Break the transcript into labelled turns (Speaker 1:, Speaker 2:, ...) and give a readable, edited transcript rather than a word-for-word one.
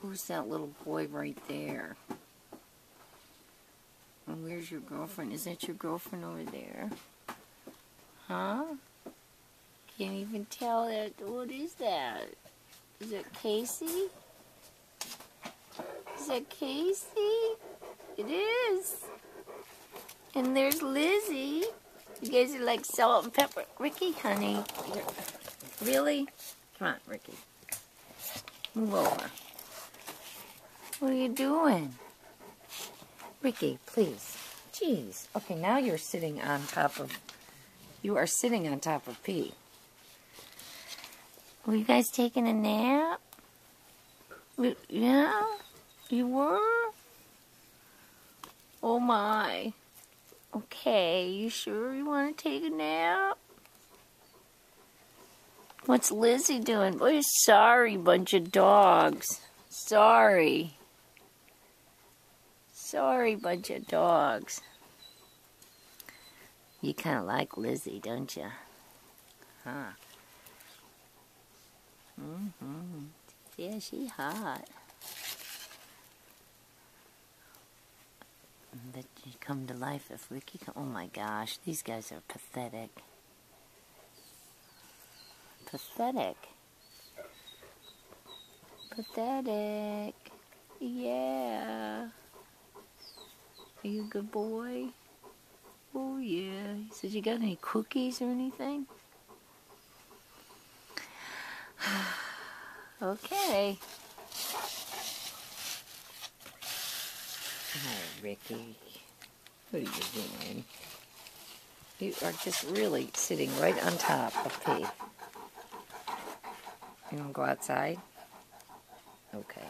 Speaker 1: Who's that little boy right there? And where's your girlfriend? Is that your girlfriend over there? Huh? Can't even tell that. What is that? Is that Casey? Is that Casey? It is. And there's Lizzie. You guys are like salt and pepper. Ricky, honey. Really? Come on, Ricky. Move over. What are you doing? Ricky, please. Jeez. Okay, now you're sitting on top of... You are sitting on top of P. Were you guys taking a nap? Yeah? You were? Oh my. Okay, you sure you want to take a nap? What's Lizzie doing? Oh, sorry, bunch of dogs. Sorry. Sorry, bunch of dogs. You kind of like Lizzie, don't you? Huh? Mm-hmm. Yeah, she hot. But you come to life if Ricky... Oh my gosh, these guys are pathetic. Pathetic. Pathetic. Yeah. Are you a good boy? Oh yeah. He said, you got any cookies or anything? Okay. Oh, Ricky. What are you doing? You are just really sitting right on top of P. You want to go outside? Okay.